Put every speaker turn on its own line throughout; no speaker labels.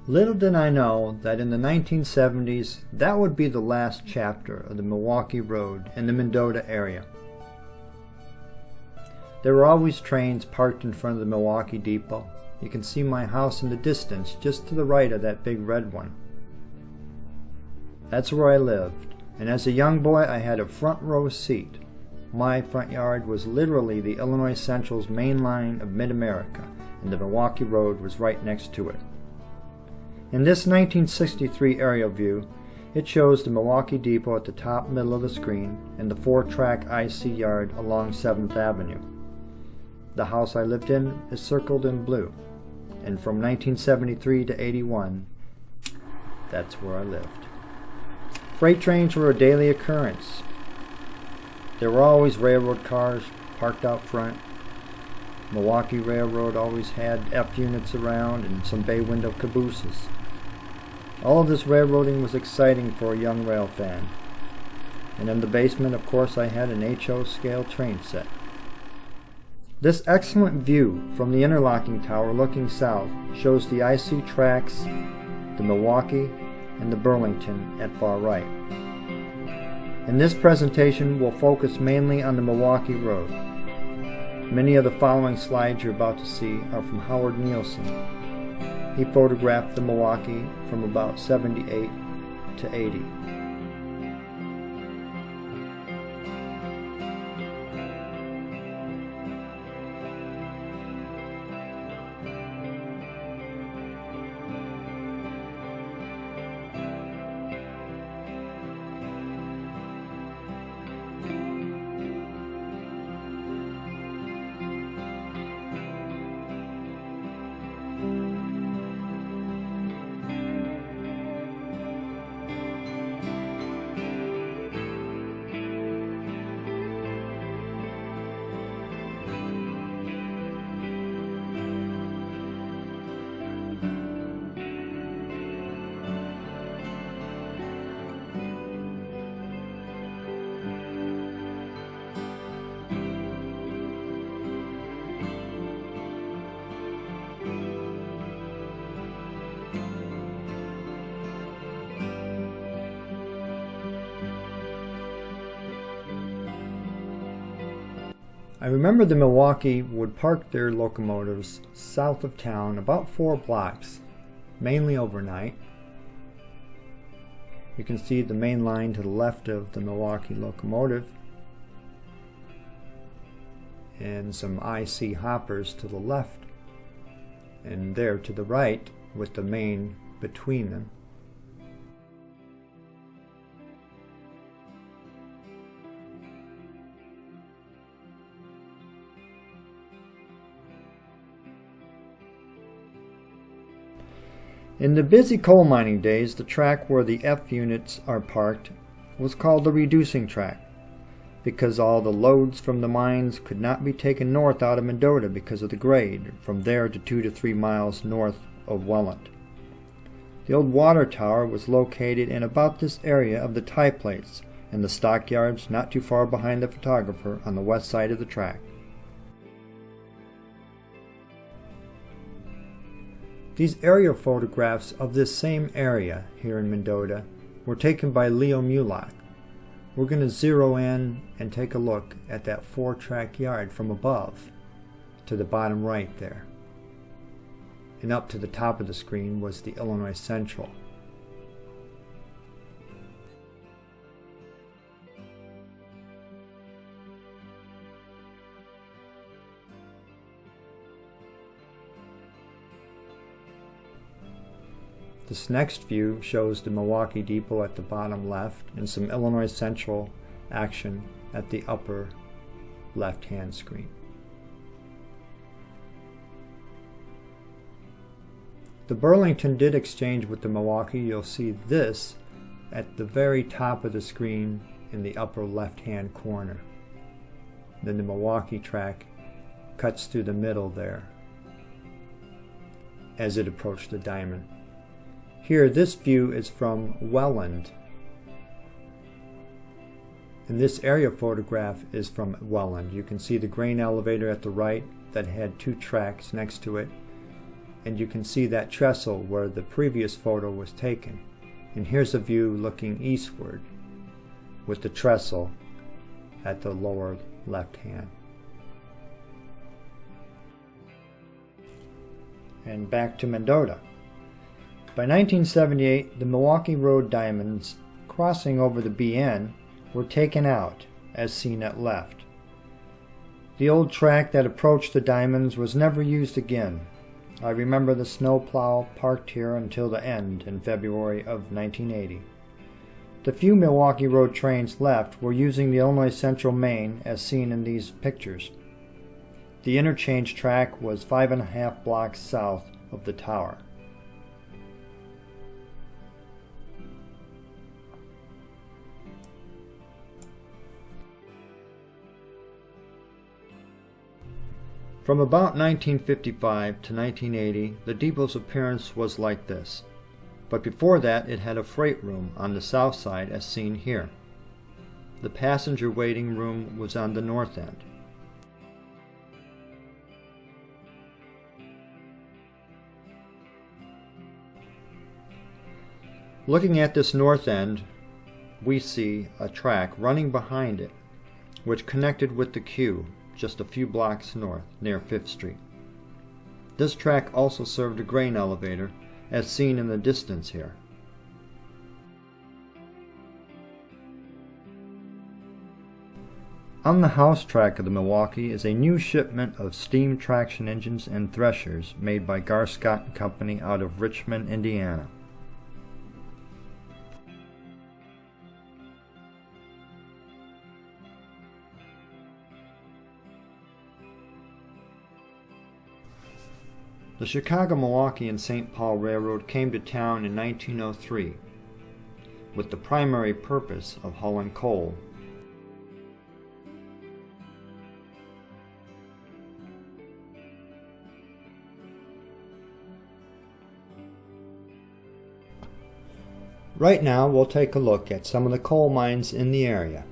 Little did I know that in the 1970s, that would be the last chapter of the Milwaukee Road in the Mendota area. There were always trains parked in front of the Milwaukee depot. You can see my house in the distance, just to the right of that big red one. That's where I lived, and as a young boy I had a front row seat. My front yard was literally the Illinois Central's main line of mid-America, and the Milwaukee Road was right next to it. In this 1963 aerial view, it shows the Milwaukee Depot at the top middle of the screen and the 4-track IC yard along 7th Avenue. The house I lived in is circled in blue, and from 1973 to 81, that's where I lived. Freight trains were a daily occurrence. There were always railroad cars parked out front. Milwaukee Railroad always had F units around and some bay window cabooses. All of this railroading was exciting for a young rail fan. And in the basement, of course, I had an HO scale train set. This excellent view from the interlocking tower looking south shows the IC tracks, the Milwaukee, and the Burlington at far right. In this presentation, we'll focus mainly on the Milwaukee Road. Many of the following slides you're about to see are from Howard Nielsen. He photographed the Milwaukee from about 78 to 80. I remember the Milwaukee would park their locomotives south of town about 4 blocks, mainly overnight. You can see the main line to the left of the Milwaukee locomotive and some IC hoppers to the left, and there to the right with the main between them. In the busy coal mining days, the track where the F units are parked was called the reducing track, because all the loads from the mines could not be taken north out of Mendota because of the grade, from there to 2 to 3 miles north of Welland. The old water tower was located in about this area of the tie plates, and the stockyards not too far behind the photographer on the west side of the track. These aerial photographs of this same area here in Mendota were taken by Leo Mulak. We're going to zero in and take a look at that 4-track yard from above to the bottom right there. And up to the top of the screen was the Illinois Central. This next view shows the Milwaukee Depot at the bottom left and some Illinois Central action at the upper left-hand screen. The Burlington did exchange with the Milwaukee. You'll see this at the very top of the screen in the upper left-hand corner. Then the Milwaukee track cuts through the middle there as it approached the diamond. Here, this view is from Welland, and this area photograph is from Welland. You can see the grain elevator at the right that had 2 tracks next to it, and you can see that trestle where the previous photo was taken. And here's a view looking eastward with the trestle at the lower left hand. And back to Mendota. By 1978, the Milwaukee Road diamonds crossing over the BN were taken out, as seen at left. The old track that approached the diamonds was never used again. I remember the snowplow parked here until the end in February of 1980. The few Milwaukee Road trains left were using the Illinois Central Main as seen in these pictures. The interchange track was 5.5 blocks south of the tower. From about 1955 to 1980, the depot's appearance was like this, but before that it had a freight room on the south side as seen here. The passenger waiting room was on the north end. Looking at this north end, we see a track running behind it, which connected with the queue just a few blocks north, near 5th Street. This track also served a grain elevator, as seen in the distance here. On the house track of the Milwaukee is a new shipment of steam traction engines and threshers made by Garscott & Company out of Richmond, Indiana. The Chicago, Milwaukee, and St. Paul Railroad came to town in 1903 with the primary purpose of hauling coal. Right now we'll take a look at some of the coal mines in the area.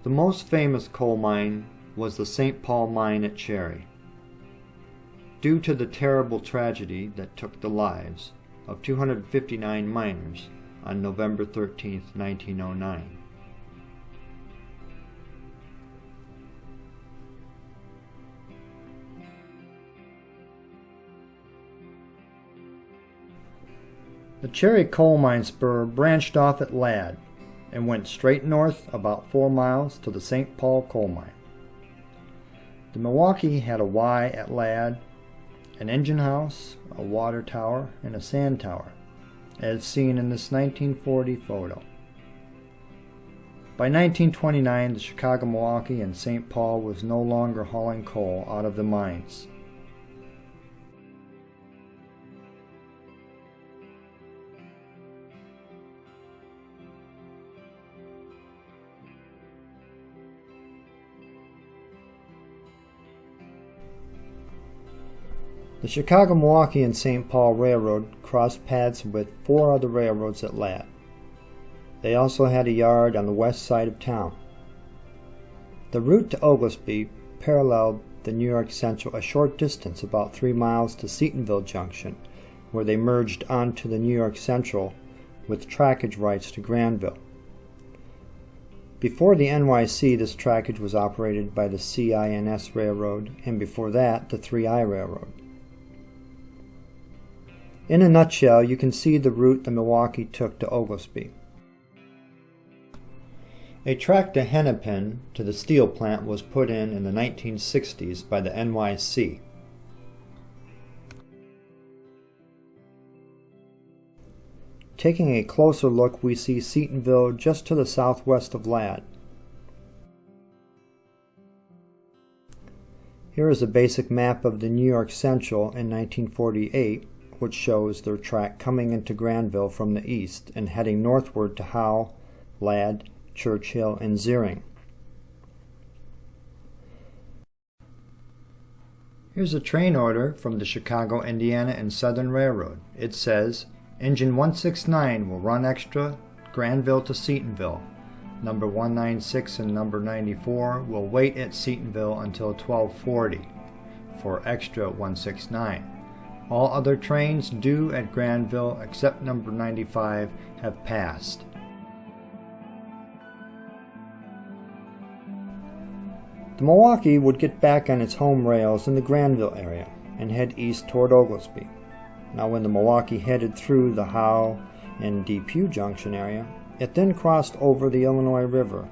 The most famous coal mine was the St. Paul mine at Cherry. Due to the terrible tragedy that took the lives of 259 miners on November 13, 1909. The Cherry coal mine spur branched off at Ladd and went straight north about 4 miles to the St. Paul coal mine. The Milwaukee had a Y at Ladd, an engine house, a water tower, and a sand tower, as seen in this 1940 photo. By 1929, the Chicago, Milwaukee, and St. Paul was no longer hauling coal out of the mines. The Chicago, Milwaukee, and St. Paul Railroad crossed paths with 4 other railroads at Ladd. They also had a yard on the west side of town. The route to Oglesby paralleled the New York Central a short distance, about 3 miles to Seatonville Junction, where they merged onto the New York Central with trackage rights to Granville. Before the NYC, this trackage was operated by the CINS Railroad, and before that, the 3I Railroad. In a nutshell, you can see the route the Milwaukee took to Oglesby. A track to Hennepin to the steel plant was put in the 1960s by the NYC. Taking a closer look, we see Seatonville just to the southwest of Ladd. Here is a basic map of the New York Central in 1948, which shows their track coming into Granville from the east and heading northward to Howe, Ladd, Churchill, and Zeering. Here's a train order from the Chicago, Indiana and Southern Railroad. It says, Engine 169 will run extra Granville to Seatonville. Number 196 and number 94 will wait at Seatonville until 12:40 for extra 169. All other trains due at Granville except number 95 have passed. The Milwaukee would get back on its home rails in the Granville area and head east toward Oglesby. Now when the Milwaukee headed through the Howe and Depew Junction area, it then crossed over the Illinois River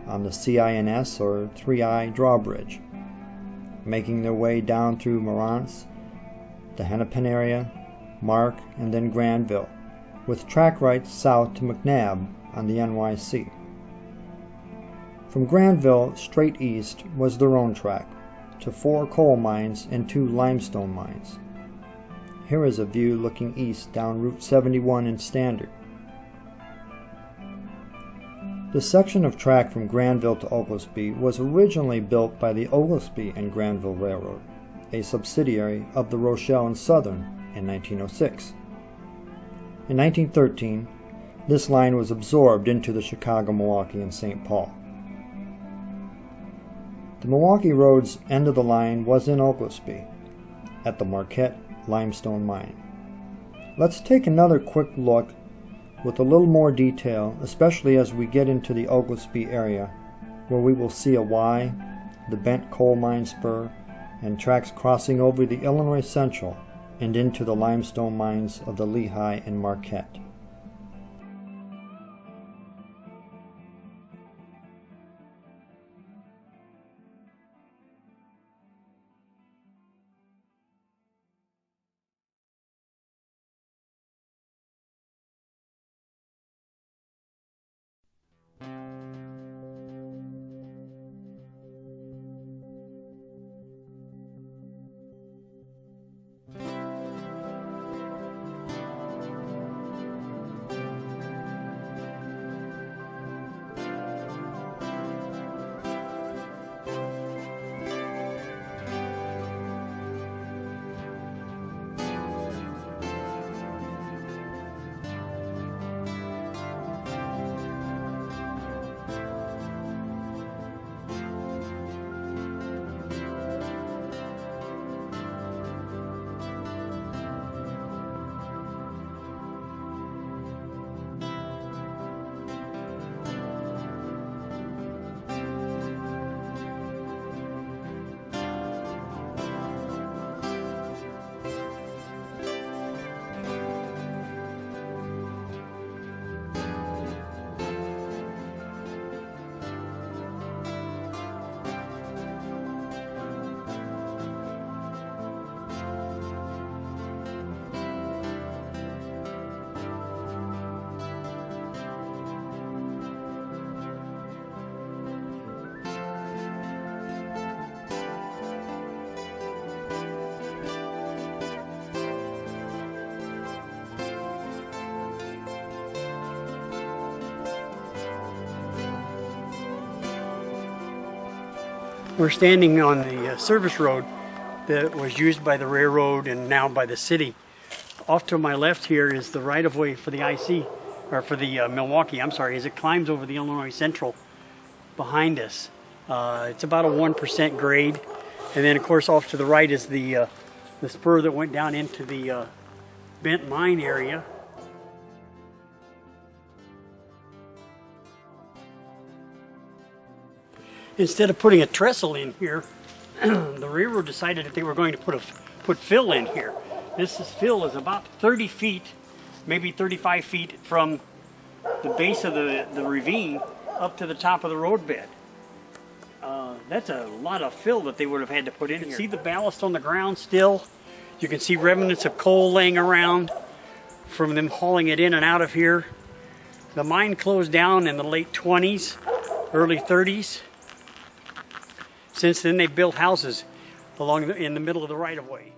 on the CINS or 3I drawbridge, making their way down through Marantz, the Hennepin area, Mark, and then Granville, with track rights south to McNabb on the NYC. From Granville straight east was their own track, to 4 coal mines and 2 limestone mines. Here is a view looking east down Route 71 in Standard. This section of track from Granville to Oglesby was originally built by the Oglesby and Granville Railroad, a subsidiary of the Rochelle and Southern, in 1906. In 1913, this line was absorbed into the Chicago, Milwaukee, and St. Paul. The Milwaukee Road's end of the line was in Oglesby, at the Marquette Limestone Mine. Let's take another quick look with a little more detail, especially as we get into the Oglesby area, where we will see a Y, the bent coal mine spur, and tracks crossing over the Illinois Central and into the limestone mines of the Lehigh and Marquette.
We're standing on the service road that was used by the railroad and now by the city. Off to my left here is the right-of-way for the IC, or for the Milwaukee, I'm sorry, as it climbs over the Illinois Central behind us. It's about a 1% grade. And then, of course, off to the right is the spur that went down into the bent mine area. Instead of putting a trestle in here, the railroad decided that they were going to put fill in here. This fill is about 30 feet, maybe 35 feet from the base of the ravine up to the top of the roadbed. That's a lot of fill that they would have had to put in here. You can see the ballast on the ground still. You can see remnants of coal laying around from them hauling it in and out of here. The mine closed down in the late 20s, early 30s. Since then, they built houses in the middle of the right-of-way.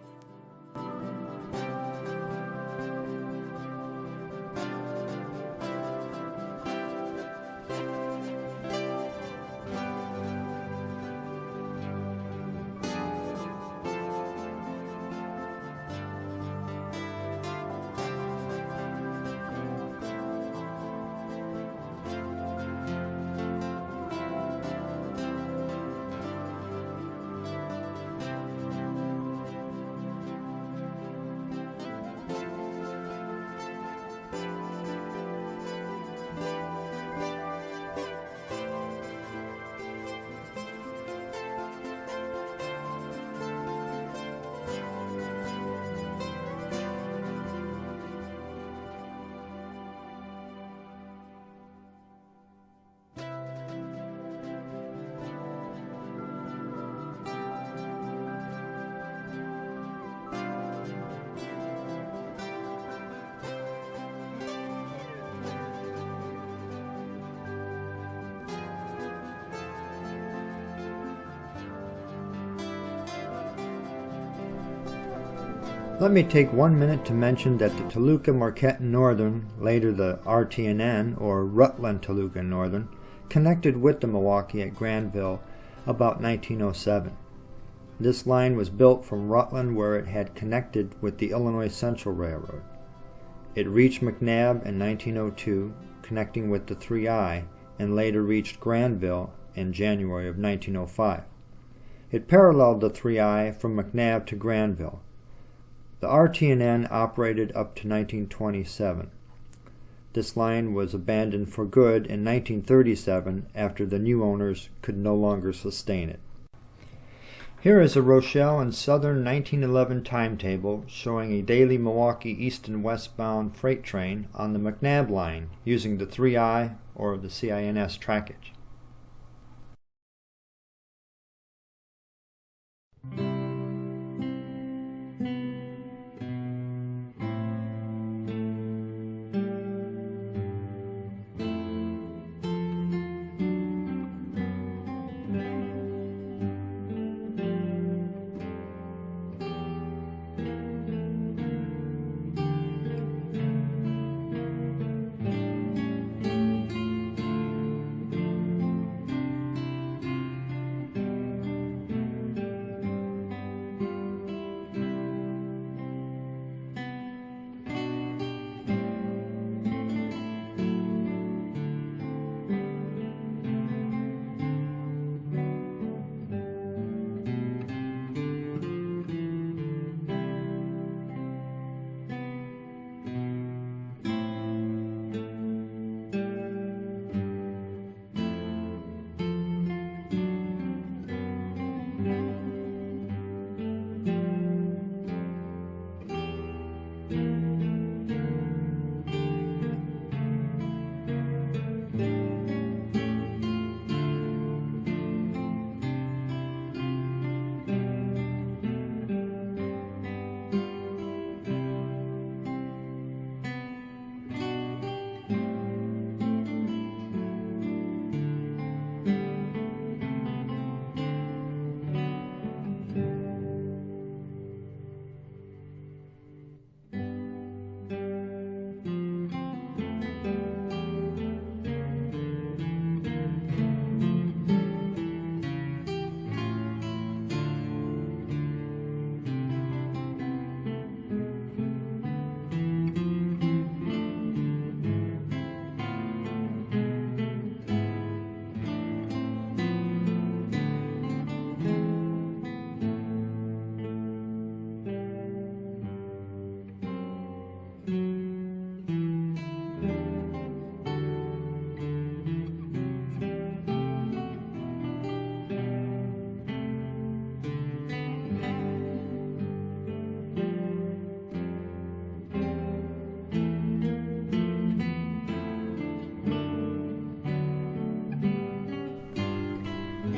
Let me take 1 minute to mention that the Toluca Marquette Northern, later the RTNN or Rutland Toluca Northern, connected with the Milwaukee at Granville about 1907. This line was built from Rutland where it had connected with the Illinois Central Railroad. It reached McNabb in 1902, connecting with the 3I, and later reached Granville in January of 1905. It paralleled the 3I from McNabb to Granville. The RTNN operated up to 1927. This line was abandoned for good in 1937 after the new owners could no longer sustain it. Here is a Rochelle and Southern 1911 timetable showing a daily Milwaukee east and westbound freight train on the McNabb line using the 3I or the CINS trackage.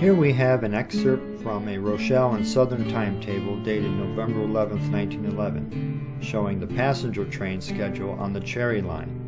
Here we have an excerpt from a Rochelle and Southern timetable dated November 11, 1911, showing the passenger train schedule on the Cherry Line.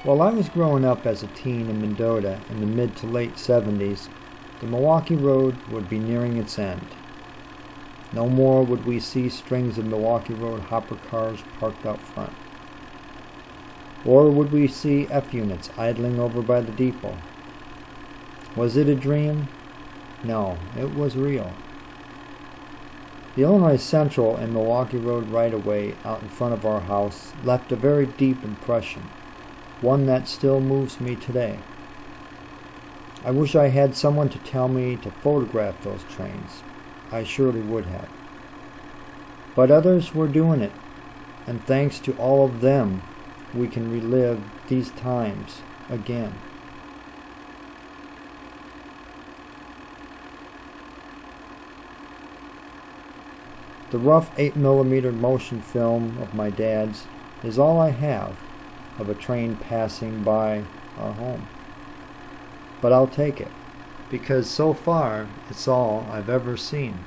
While I was growing up as a teen in Mendota in the mid to late 70s, the Milwaukee Road would be nearing its end. No more would we see strings of Milwaukee Road hopper cars parked out front. Or would we see F-units idling over by the depot. Was it a dream? No, it was real. The Illinois Central and Milwaukee Road right-of-way out in front of our house left a very deep impression, one that still moves me today. I wish I had someone to tell me to photograph those trains. I surely would have. But others were doing it, and thanks to all of them, we can relive these times again. The rough 8mm motion film of my dad's is all I have of a train passing by our home. But I'll take it, because so far it's all I've ever seen.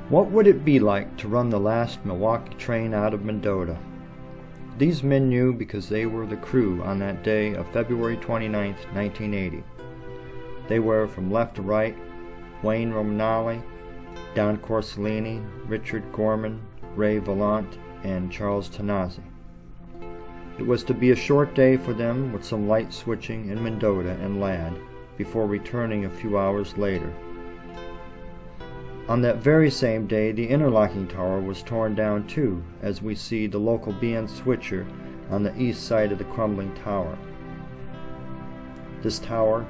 What would it be like to run the last Milwaukee train out of Mendota? These men knew because they were the crew on that day of February 29, 1980. They were, from left to right, Wayne Romanelli, Don Corsellini, Richard Gorman, Ray Vallant, and Charles Tanazzi. It was to be a short day for them with some light switching in Mendota and Ladd before returning a few hours later. On that very same day, the interlocking tower was torn down too, as we see the local BN switcher on the east side of the crumbling tower. This tower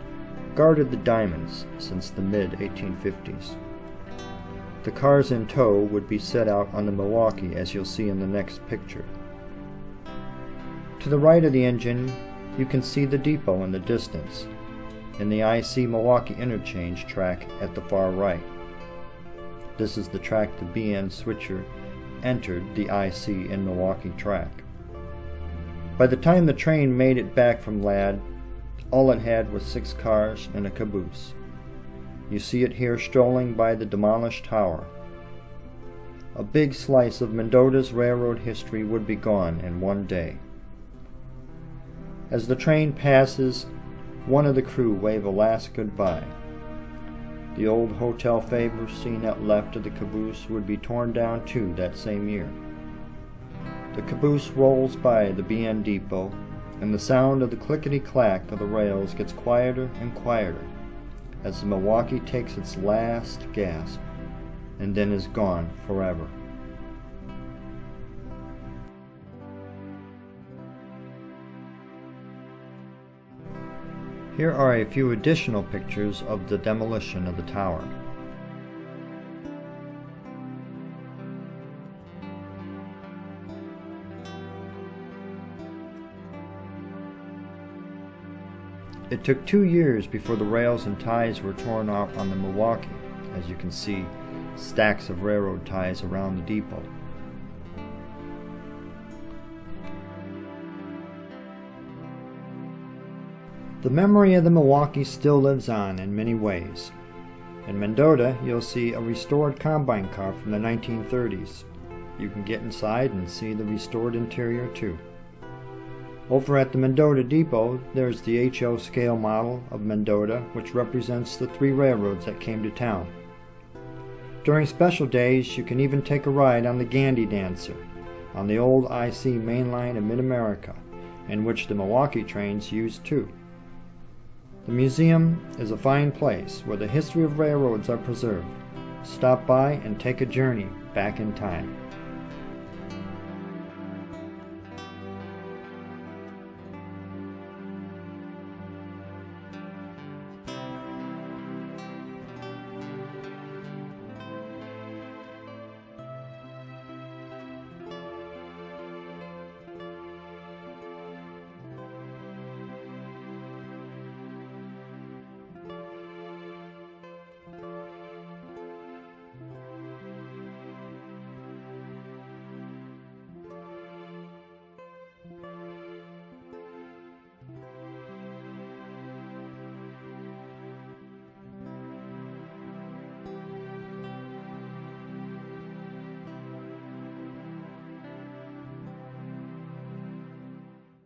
guarded the diamonds since the mid-1850s. The cars in tow would be set out on the Milwaukee, as you'll see in the next picture. To the right of the engine, you can see the depot in the distance, and the IC Milwaukee interchange track at the far right. This is the track the BN switcher entered the IC in Milwaukee track. By the time the train made it back from Ladd, all it had was 6 cars and a caboose. You see it here strolling by the demolished tower. A big slice of Mendota's railroad history would be gone in one day. As the train passes, one of the crew wave a last goodbye. The old Hotel Faber seen at left of the caboose would be torn down too that same year. The caboose rolls by the BN depot, and the sound of the clickety-clack of the rails gets quieter and quieter as the Milwaukee takes its last gasp and then is gone forever. Here are a few additional pictures of the demolition of the tower. It took 2 years before the rails and ties were torn off on the Milwaukee, as you can see stacks of railroad ties around the depot. The memory of the Milwaukee still lives on in many ways. In Mendota, you'll see a restored combine car from the 1930s. You can get inside and see the restored interior too. Over at the Mendota Depot, there's the HO scale model of Mendota, which represents the 3 railroads that came to town. During special days, you can even take a ride on the Gandy Dancer, on the old IC main line of Mid-America, in which the Milwaukee trains used too. The museum is a fine place where the history of railroads are preserved. Stop by and take a journey back in time.